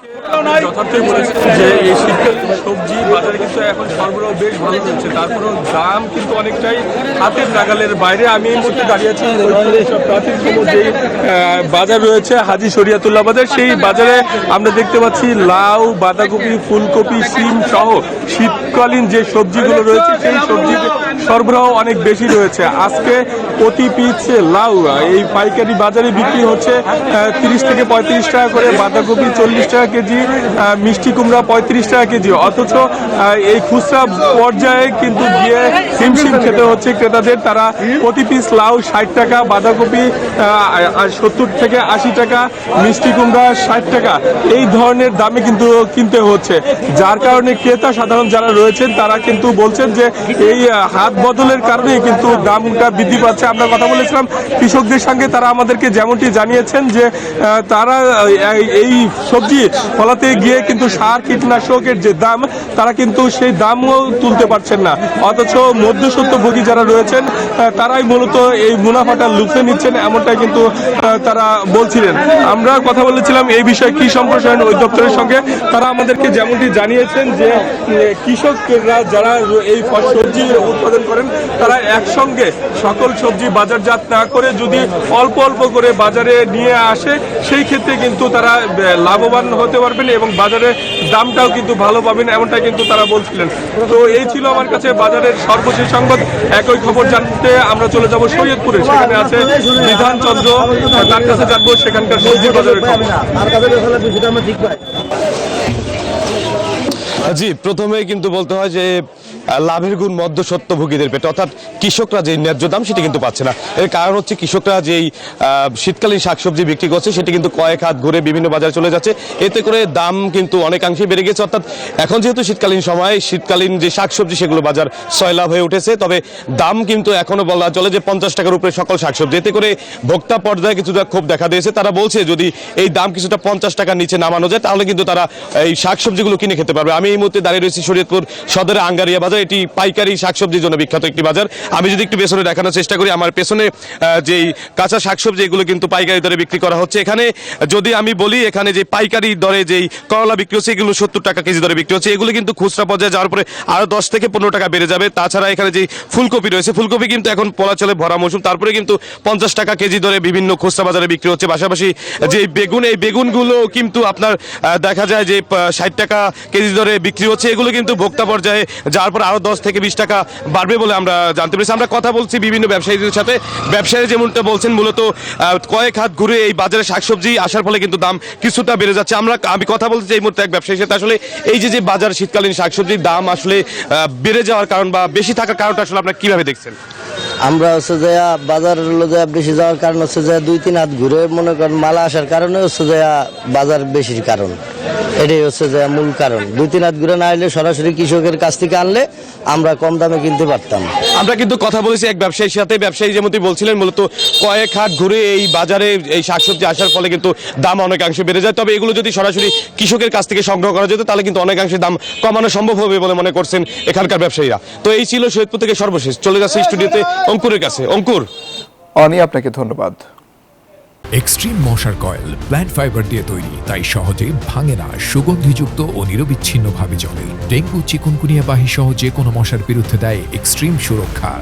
যথার্থই বলেছেন যে এই শীতকালীন সবজি বাজারে কিন্তু এখন সরবরাহ বেশ ভালো রয়েছে, তারপরেও দাম কিন্তু অনেকটাই হাতের নাগালের বাইরে। আমি এই মুহূর্তে দাঁড়িয়ে আছি প্রাচীনতম যে বাজার রয়েছে হাজী শরিয়াতুল্লাহ বাজার, সেই বাজারে আমরা দেখতে পাচ্ছি লাউ, বাঁধাকপি, ফুলকপি, শিম সহ শীতকালীন যে সবজিগুলো রয়েছে সেই সবজির সরবরাহ অনেক বেশি রয়েছে। আজকে প্রতি পিস লাউ এই পাইকারি বাজারে বিক্রি হচ্ছে 30 থেকে 35 টাকা করে, বাঁধাকপি 40 টাকা কেজি, মিষ্টি কুমড়া 35 টাকা কেজি। অথচ এই খুচরা পর্যায়ে কিন্তু গিয়ে হিমশিম খেতে হচ্ছে ক্রেতাদের। তারা প্রতি পিস লাউ 60 টাকা, বাঁধাকপি 70 থেকে 80 টাকা, মিষ্টি কুমড়া 60 টাকা, এই ধরনের দামে কিন্তু কিনতে হচ্ছে। যার কারণে ক্রেতা সাধারণ যারা রয়েছেন তারা কিন্তু বলছেন যে এই হাত বদলের কারণে কিন্তু দামটা বৃদ্ধি পাচ্ছে। আমরা কথা বলেছিলাম কৃষকদের সঙ্গে, তারা আমাদেরকে যেমনটি জানিয়েছেন যে তারা এই সবজি ফলাতে গিয়ে কিন্তু সার কীটনাশকের যে দাম তারা কিন্তু সেই দামও তুলতে পারছেন না। অথচ মধ্যস্বত্বভোগী যারা রয়েছেন তারাই মূলত এই মুনাফাটা লুফে নিচ্ছেন, এমনটাই কিন্তু তারা বলছিলেন। আমরা কথা বলেছিলাম এই বিষয়ে কৃষি সম্প্রসারণ অধিদপ্তরের সঙ্গে, তারা আমাদেরকে যেমনটি জানিয়েছেন যে কৃষকরা যারা এই সবজি উৎপাদন করেন তারা একসঙ্গে সকল সবজি বাজারজাত না করে যদি অল্প অল্প করে বাজারে নিয়ে আসে সেই ক্ষেত্রে কিন্তু তারা লাভবান হতে পারবেন এবং বাজারে দামটাও কিন্তু ভালো পাবেন, এমনটাই কিন্তু তারা বলছিলেন। তো এই ছিল আমার কাছে বাজারের সর্বশেষ সংবাদ। একই খবর জানতে আমরা চলে যাব শরীয়তপুরে, সেখানে আছে বিধান চন্দ্র, তার কাছে জানবো সেখানকার সবজি বাজারের খবর। জি, প্রথমে কিন্তু বলতে হয় যে লাভের গুণ মধ্যস্বত্বভোগীদের পেটে, অর্থাৎ কৃষকরা যে ন্যায্য দাম সেটি কিন্তু পাচ্ছে না। এর কারণ হচ্ছে কৃষকরা যেই শীতকালীন শাকসবজি বিক্রি করছে সেটি কিন্তু কয়েক হাত ঘুরে বিভিন্ন বাজারে চলে যাচ্ছে, এতে করে দাম কিন্তু অনেকাংশেই বেড়ে গেছে। অর্থাৎ এখন যেহেতু শীতকালীন সময়, শীতকালীন যে শাকসবজি সেগুলো বাজার সয়লাভ হয়ে উঠেছে, তবে দাম কিন্তু এখনো বলা চলে যে 50 টাকার উপরে সকল শাকসবজি। এতে করে ভোক্তা পর্যায়ে কিছুটা ক্ষোভ দেখা দিয়েছে। তারা বলছে যদি এই দাম কিছুটা 50 টাকার নিচে নামানো যায় তাহলে কিন্তু তারা এই শাকসবজিগুলো কিনে খেতে পারবে। আমি এই মুহূর্তে দাঁড়িয়ে রয়েছি শরীয়তপুর সদরে আঙ্গারিয়া বাজার। এটি পাইকারি শাকসবজির জন্য বিখ্যাত একটি বাজার। আমি যদি একটু পেছনে দেখানোর চেষ্টা করি, আমার পেছনে যেই কাঁচা শাকসবজি এগুলো কিন্তু পাইকারি দরে বিক্রি করা হচ্ছে। এখানে যদি আমি বলি, এখানে যে পাইকারি দরে যেই করলা বিক্রি হচ্ছে এগুলো 70 টাকা কেজি দরে বিক্রি হচ্ছে। এগুলো কিন্তু খুচরা পর্যায়ে যাওয়ার পরে আরো 10 থেকে 15 টাকা বেড়ে যাবে। তাছাড়া এখানে যে ফুলকপি রয়েছে, ফুলকপি কিন্তু এখন পলাচলে ভরা মৌসুম, তারপরে কিন্তু 50 টাকা কেজি দরে বিভিন্ন খুচরা বাজারে বিক্রি হচ্ছে। পাশাপাশি যে বেগুন, এই বেগুনগুলো কিন্তু আপনার দেখা যায় যে 60 টাকা কেজি দরে বিক্রি হচ্ছে। এগুলো কিন্তু ভোক্তা পর্যায়ে যাওয়ার পর আরো 10 থেকে 20 টাকা বাড়বে বলে আমরা জানতে পেরেছি। আমরা কথা বলছি বিভিন্ন ব্যবসায়ীদের সাথে, ব্যবসায়ী যেমনটা বলছেন মূলত কয়েক হাত ঘুরে এই বাজারে শাকসবজি আসার ফলে কিন্তু দাম কিছুটা বেড়ে যাচ্ছে। আমি কথা বলছি এই মুহূর্তে এক ব্যবসায়ীর সাথে। আসলে এই যে বাজার শীতকালীন শাকসবজির দাম আসলে বেড়ে যাওয়ার কারণ বা বেশি থাকার কারণটা আসলে আপনারা কিভাবে দেখছেন? আমরা হচ্ছে যে বাজার বেশি যাওয়ার কারণ হচ্ছে যে 2-3 হাত ঘুরে মনে করেন মালা আসার কারণে হচ্ছে যে বাজার বেশির কারণ, এটাই হচ্ছে যে মূল কারণ। 2-3 হাত ঘুরে না এলে সরাসরি কৃষকের কাছ থেকে আনলে আমরা কম দামে কিনতে পারতাম। আমরা কিন্তু কথা বলেছি এক ব্যবসায়ীর সাথে, ব্যবসায়ী যেমনটি বলছিলেন মূলত কয়েক হাট ঘুরে এই বাজারে এই শাকসবজি আসার ফলে কিন্তু দাম অনেকাংশে বেড়ে যায়। তবে এগুলো যদি সরাসরি কৃষকের কাছ থেকে সংগ্রহ করা যেত তাহলে কিন্তু অনেকাংশে দাম কমানো সম্ভব হবে বলে মনে করছেন এখানকার ব্যবসায়ীরা। তো এই ছিল শরীয়তপুর থেকে সর্বশেষ। চলে যাচ্ছে স্টুডিওতে অঙ্কুরের কাছে। অঙ্কুর। অনি, আপনাকে ধন্যবাদ। এক্সট্রিম মশার কয়েল প্ল্যান্ট ফাইবার দিয়ে তৈরি, তাই সহজে ভাঙে না, সুগন্ধিযুক্ত ও নিরবিচ্ছিন্নভাবে জ্বলে। ডেঙ্গু, চিকুনগুনিয়া বাহি সহ যে কোনো মশার বিরুদ্ধে দেয় এক্সট্রিম সুরক্ষা।